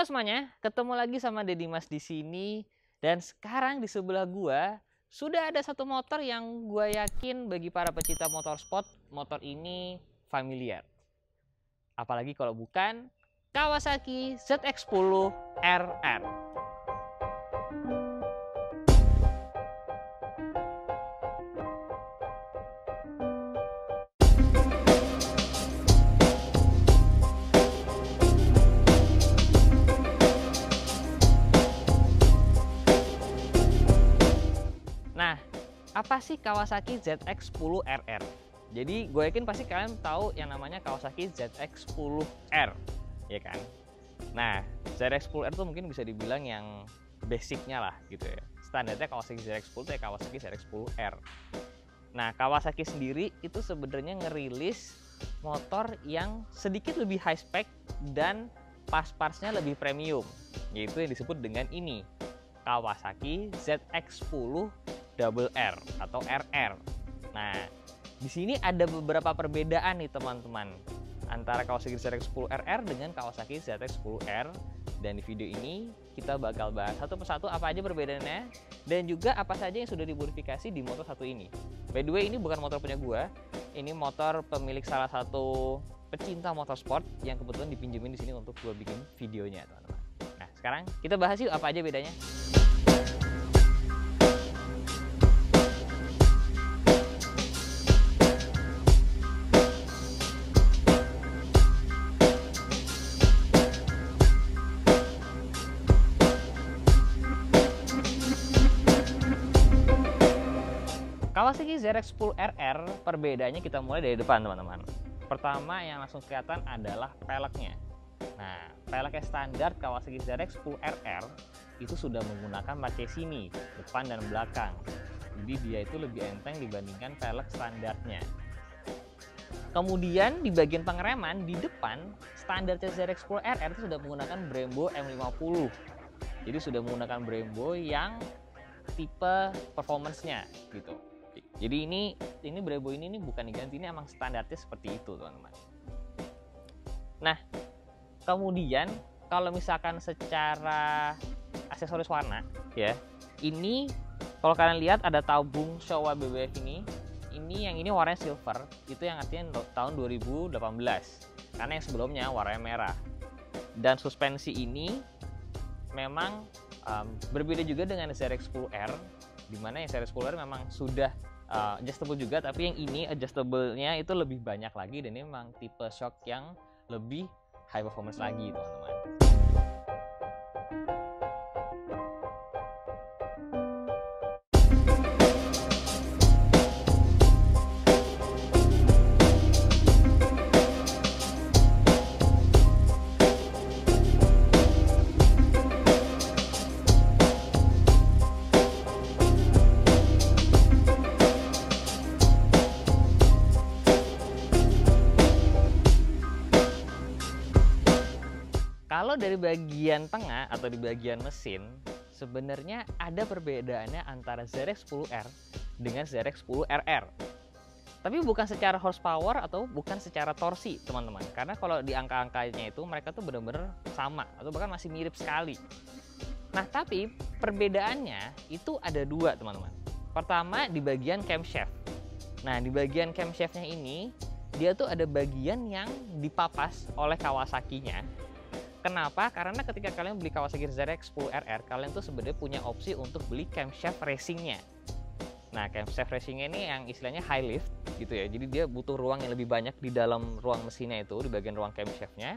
Halo semuanya, ketemu lagi sama Deddy Mas di sini. Dan sekarang di sebelah gua sudah ada satu motor yang gua yakin bagi para pecinta motorsport, motor ini familiar. Apalagi kalau bukan Kawasaki ZX-10 RR. Nah, apa sih Kawasaki ZX-10 RR? Jadi gue yakin pasti kalian tahu yang namanya Kawasaki ZX-10R, ya kan? Nah, ZX-10R itu mungkin bisa dibilang yang basicnya lah gitu ya. Standarnya Kawasaki ZX-10 itu ya Kawasaki ZX-10R. Nah, Kawasaki sendiri itu sebenarnya ngerilis motor yang sedikit lebih high spec dan parts-partsnya lebih premium, yaitu yang disebut dengan ini, Kawasaki ZX-10 RR atau RR. Nah, di sini ada beberapa perbedaan nih teman-teman antara Kawasaki ZX-10 RR dengan Kawasaki ZX-10R, dan di video ini kita bakal bahas satu persatu apa aja perbedaannya dan juga apa saja yang sudah dimodifikasi di motor satu ini. By the way, ini bukan motor punya gua, ini motor pemilik salah satu pecinta motorsport yang kebetulan dipinjemin di sini untuk gua bikin videonya, teman-teman. Nah, sekarang kita bahas yuk apa aja bedanya. Kawasaki ZX-10 RR perbedaannya kita mulai dari depan, teman-teman. Pertama yang langsung kelihatan adalah peleknya. Nah, peleknya standar Kawasaki ZX-10 RR itu sudah menggunakan Marchesini depan dan belakang. Jadi dia itu lebih enteng dibandingkan pelek standarnya. Kemudian di bagian pengereman di depan standar ZX-10 RR itu sudah menggunakan Brembo M50. Jadi sudah menggunakan Brembo yang tipe performance-nya gitu. Jadi ini Brembo ini bukan diganti, ini emang standarnya seperti itu, teman-teman. Nah, kemudian kalau misalkan secara aksesoris warna ya, ini kalau kalian lihat ada tabung Showa BBF ini yang ini warnanya silver, itu yang artinya tahun 2018. Karena yang sebelumnya warnanya merah. Dan suspensi ini memang berbeda juga dengan ZX-10R, di mana yang ZX-10R memang sudah adjustable juga, tapi yang ini adjustable-nya itu lebih banyak lagi dan ini memang tipe shock yang lebih high performance lagi, teman-teman. Kalau dari bagian tengah atau di bagian mesin, sebenarnya ada perbedaannya antara ZX-10R dengan ZX-10RR. Tapi bukan secara horsepower atau bukan secara torsi, teman-teman. Karena kalau di angka-angkanya itu mereka tuh benar-benar sama atau bahkan masih mirip sekali. Nah, tapi perbedaannya itu ada dua, teman-teman. Pertama di bagian camshaft. Nah, di bagian camshaftnya ini dia tuh ada bagian yang dipapas oleh Kawasaki-nya. Kenapa? Karena ketika kalian beli Kawasaki ZX-10 RR, kalian tuh sebenarnya punya opsi untuk beli camshaft racingnya. Nah, camshaft racingnya ini yang istilahnya high lift gitu ya. Jadi dia butuh ruang yang lebih banyak di dalam ruang mesinnya itu, di bagian ruang camshaftnya.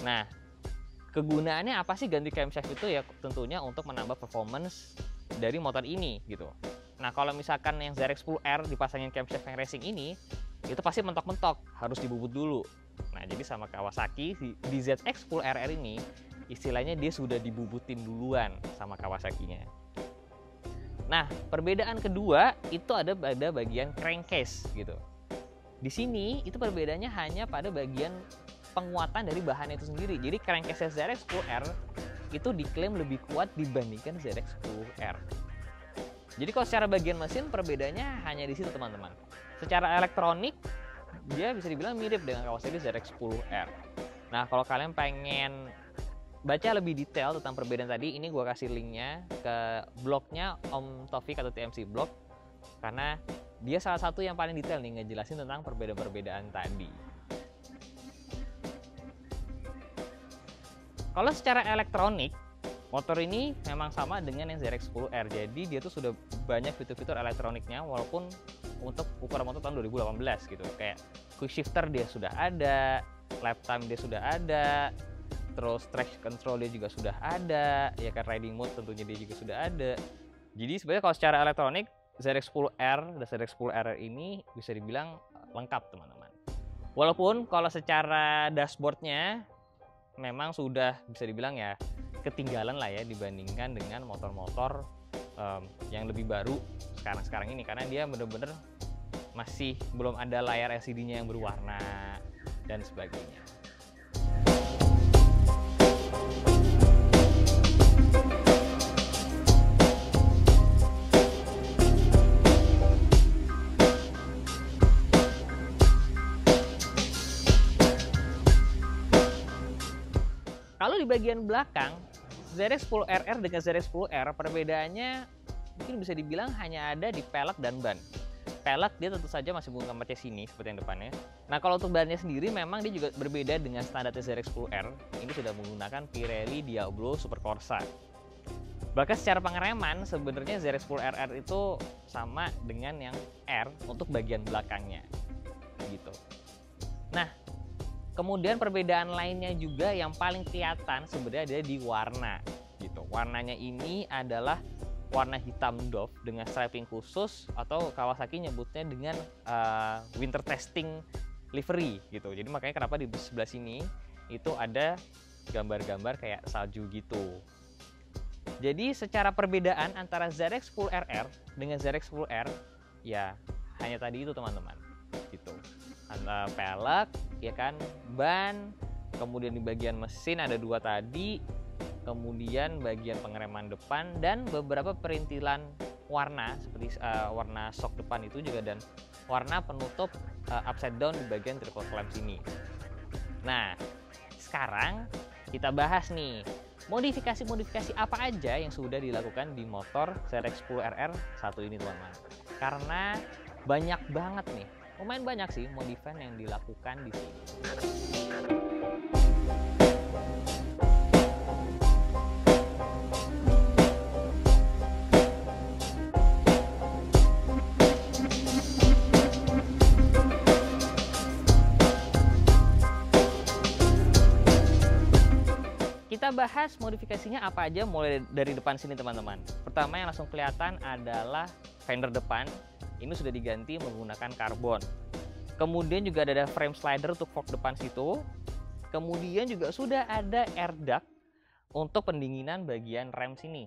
Nah, kegunaannya apa sih ganti camshaft itu ya? Tentunya untuk menambah performance dari motor ini gitu. Nah, kalau misalkan yang ZX-10R dipasangin camshaft yang racing ini, itu pasti mentok-mentok, harus dibubut dulu. Nah, jadi sama Kawasaki di ZX-10 RR ini istilahnya dia sudah dibubutin duluan sama Kawasaki-nya. Nah, perbedaan kedua itu ada pada bagian crankcase gitu. Di sini itu perbedaannya hanya pada bagian penguatan dari bahan itu sendiri. Jadi crankcase ZX-10R itu diklaim lebih kuat dibandingkan ZX-10R. Jadi kalau secara bagian mesin perbedaannya hanya di situ, teman-teman. Secara elektronik dia bisa dibilang mirip dengan Kawasaki ZX-10R. Nah, kalau kalian pengen baca lebih detail tentang perbedaan tadi, ini gue kasih linknya ke blognya Om Taufik atau TMC Blog, karena dia salah satu yang paling detail nih ngejelasin tentang perbedaan-perbedaan tadi. Kalau secara elektronik, motor ini memang sama dengan yang ZRX10R, jadi dia tuh sudah banyak fitur-fitur elektroniknya, walaupun untuk ukuran motor tahun 2018 gitu. Kayak quick shifter dia sudah ada, lap time dia sudah ada, terus traction control dia juga sudah ada, ya kan, riding mode tentunya dia juga sudah ada. Jadi sebenarnya kalau secara elektronik ZRX10R dan ZRX10R ini bisa dibilang lengkap teman-teman. Walaupun kalau secara dashboardnya memang sudah bisa dibilang ya ketinggalan lah ya dibandingkan dengan motor-motor yang lebih baru sekarang ini, karena dia bener-bener masih belum ada layar LCD-nya yang berwarna dan sebagainya. Kalau di bagian belakang, ZRX10RR dengan ZRX10R perbedaannya mungkin bisa dibilang hanya ada di pelek dan ban. Pelek dia tentu saja masih menggunakan kaca sini seperti yang depannya. Nah kalau untuk bannya sendiri memang dia juga berbeda dengan standar ZRX10R. Ini sudah menggunakan Pirelli Diablo Super Corsa. Bahkan secara pengereman sebenarnya ZRX10RR itu sama dengan yang R untuk bagian belakangnya gitu. Nah, kemudian perbedaan lainnya juga yang paling kelihatan sebenarnya ada di warna gitu. Warnanya ini adalah warna hitam doff dengan striping khusus, atau Kawasaki nyebutnya dengan winter testing livery gitu. Jadi makanya kenapa di sebelah sini itu ada gambar-gambar kayak salju gitu. Jadi secara perbedaan antara ZRX10RR dengan ZRX10R ya hanya tadi itu teman-teman gitu. Antara pelek, ya kan, ban, kemudian di bagian mesin ada dua tadi, kemudian bagian pengereman depan dan beberapa perintilan warna seperti warna shock depan itu juga, dan warna penutup upside down di bagian triple clamp sini. Nah, sekarang kita bahas nih modifikasi-modifikasi apa aja yang sudah dilakukan di motor ZRX10RR satu ini teman-teman. Karena banyak banget nih, lumayan banyak sih modifan yang dilakukan di sini. Kita bahas modifikasinya apa aja mulai dari depan sini teman-teman. Pertama yang langsung kelihatan adalah fender depan. Ini sudah diganti menggunakan karbon. Kemudian juga ada frame slider untuk fork depan situ. Kemudian juga sudah ada air duct untuk pendinginan bagian rem sini.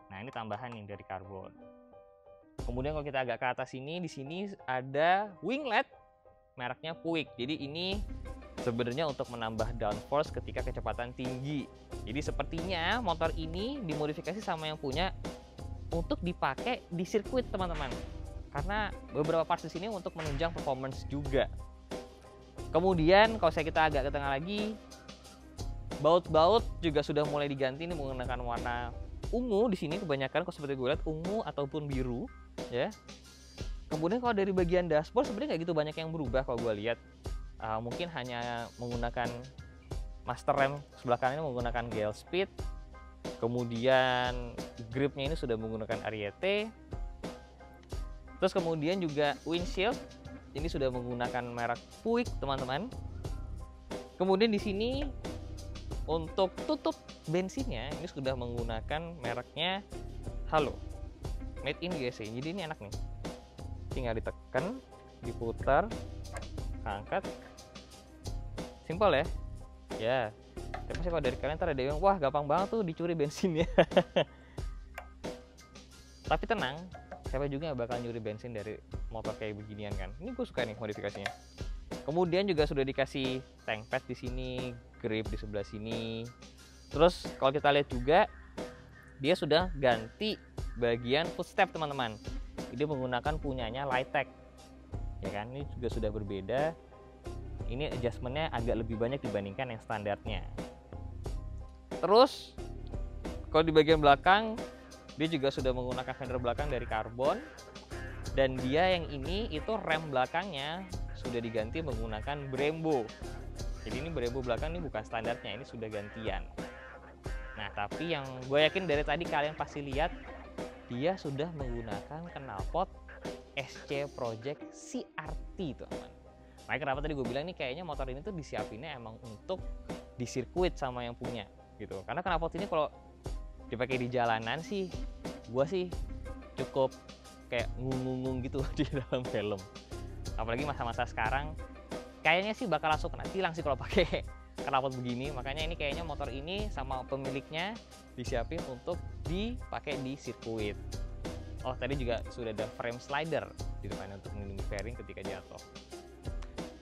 Nah, ini tambahan nih dari karbon. Kemudian kalau kita agak ke atas ini, di sini ada winglet mereknya Puig. Jadi ini sebenarnya untuk menambah downforce ketika kecepatan tinggi. Jadi sepertinya motor ini dimodifikasi sama yang punya untuk dipakai di sirkuit teman-teman. Karena beberapa parts di sini untuk menunjang performance juga. Kemudian kalau kita agak ke tengah lagi, baut-baut juga sudah mulai diganti nih menggunakan warna ungu di sini kebanyakan, kalau seperti gue lihat ungu ataupun biru, ya. Kemudian kalau dari bagian dashboard sebenarnya nggak gitu banyak yang berubah kalau gue lihat. Mungkin hanya menggunakan master rem sebelah kanan ini menggunakan GL Speed. Kemudian gripnya ini sudah menggunakan Ariete. Terus kemudian juga windshield ini sudah menggunakan merek Puig teman-teman. Kemudian di sini untuk tutup bensinnya ini sudah menggunakan mereknya Halo, made in USA. Jadi ini enak nih, tinggal ditekan, diputar, angkat, simpel ya. Ya, tapi sih kalau dari kalian ntar ada yang wah gampang banget tuh dicuri bensinnya. Tapi tenang, siapa juga yang bakal nyuri bensin dari motor kayak beginian kan. Ini gue suka nih modifikasinya. Kemudian juga sudah dikasih tank pad di sini, grip di sebelah sini. Terus kalau kita lihat juga dia sudah ganti bagian footstep teman-teman. Dia menggunakan punyanya Lightech. Ya kan, ini juga sudah berbeda. Ini adjustmentnya agak lebih banyak dibandingkan yang standarnya. Terus kalau di bagian belakang dia juga sudah menggunakan fender belakang dari karbon, dan dia yang ini itu rem belakangnya sudah diganti menggunakan Brembo. Jadi ini Brembo belakang ini bukan standarnya, ini sudah gantian. Nah, tapi yang gue yakin dari tadi kalian pasti lihat dia sudah menggunakan knalpot SC Project CRT, teman-teman. Makanya kenapa tadi gue bilang nih kayaknya motor ini tuh disiapinnya emang untuk di sirkuit sama yang punya gitu. Karena knalpot ini kalau dipakai di jalanan sih, gue sih cukup kayak ngung-ngung gitu di dalam film. Apalagi masa-masa sekarang, kayaknya sih bakal langsung kena tilang sih kalau pakai knalpot begini. Makanya ini kayaknya motor ini sama pemiliknya disiapin untuk dipakai di sirkuit. Oh, tadi juga sudah ada frame slider di depannya untuk melindungi fairing ketika jatuh.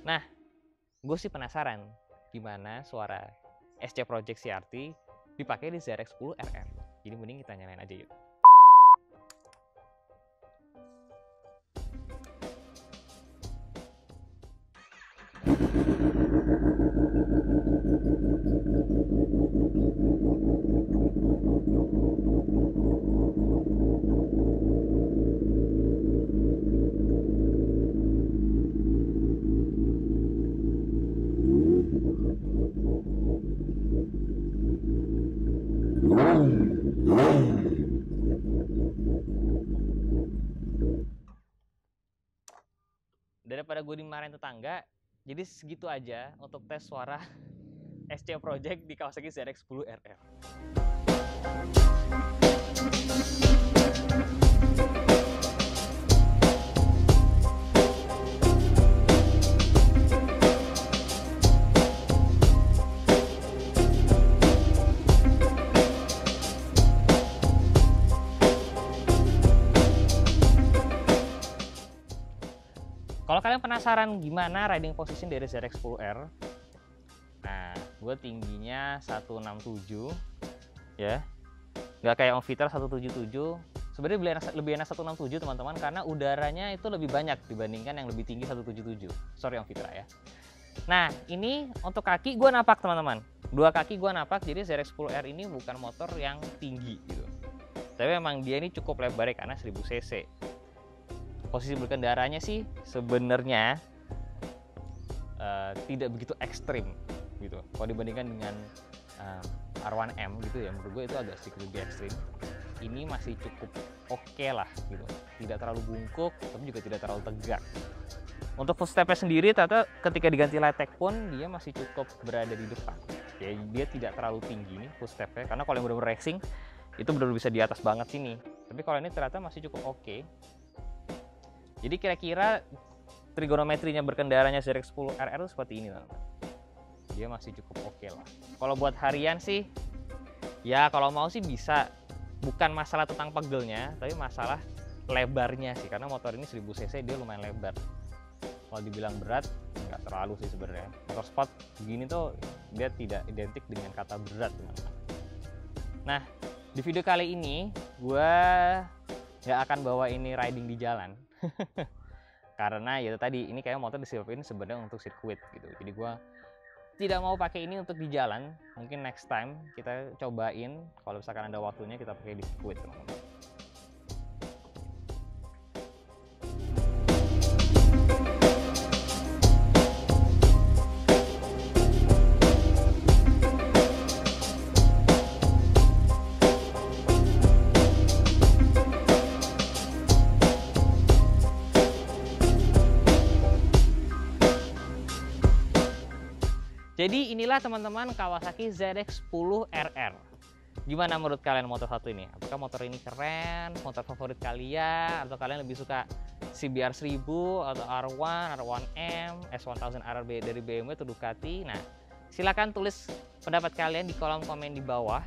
Nah, gue sih penasaran gimana suara SC Project CRT dipakai di ZX10 RR. Jadi mending kita nyalain aja yuk. Daripada gue dimarahin tetangga, jadi segitu aja untuk tes suara SC Project di Kawasaki ZX10 RR. Kalau kalian penasaran gimana riding position dari ZX10R, nah gue tingginya 167 ya, nggak kayak Omfiter 177. Sebenarnya lebih enak 167 teman-teman, karena udaranya itu lebih banyak dibandingkan yang lebih tinggi 177. Sorry Omfiter ya. Nah ini untuk kaki gue napak teman-teman, dua kaki gue napak. Jadi ZX10R ini bukan motor yang tinggi gitu, tapi memang dia ini cukup lebar ya karena 1000 cc. Posisi berkendaranya sih sebenarnya tidak begitu ekstrim gitu. Kalau dibandingkan dengan R1M gitu ya, menurut gue itu agak sedikit lebih ekstrim. Ini masih cukup oke lah gitu. Tidak terlalu bungkuk, tapi juga tidak terlalu tegak. Untuk footstepnya sendiri, ternyata ketika diganti light pun dia masih cukup berada di depan. Jadi dia tidak terlalu tinggi nih footstepnya, karena kalau yang benar-benar racing itu benar-benar bisa di atas banget sini. Tapi kalau ini ternyata masih cukup oke. Jadi kira-kira trigonometrinya berkendaranya ZX10 RR itu seperti ini teman-teman. Dia masih cukup oke lah. Kalau buat harian sih, ya kalau mau sih bisa. Bukan masalah tentang pegelnya, tapi masalah lebarnya sih. Karena motor ini 1000 cc dia lumayan lebar. Kalau dibilang berat, nggak terlalu sih sebenarnya. Motor sport begini tuh dia tidak identik dengan kata berat teman-teman. Nah, di video kali ini gue nggak akan bawa ini riding di jalan. Karena ya tadi ini kayak motor disiapin sebenarnya untuk sirkuit gitu. Jadi gua tidak mau pakai ini untuk di jalan. Mungkin next time kita cobain kalau misalkan ada waktunya kita pakai di sirkuit teman-teman. Jadi inilah teman-teman Kawasaki ZX10 RR. Gimana menurut kalian motor satu ini? Apakah motor ini keren, motor favorit kalian, atau kalian lebih suka CBR 1000 atau R1, R1M, S1000 RRB dari BMW atau Ducati? Nah, silakan tulis pendapat kalian di kolom komen di bawah.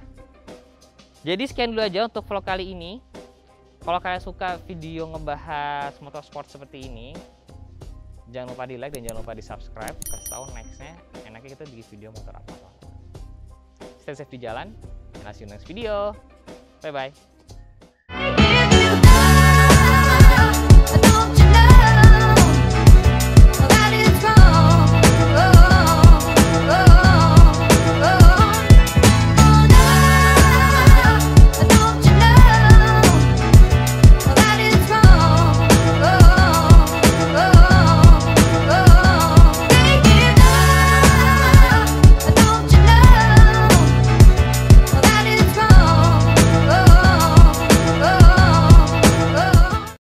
Jadi sekian dulu aja untuk vlog kali ini. Kalau kalian suka video ngebahas motorsport seperti ini, jangan lupa di like dan jangan lupa di subscribe. Kasih tahu nextnya enaknya kita bikin video motor apa. Stay safe di jalan, and I'll see you next video. Bye bye.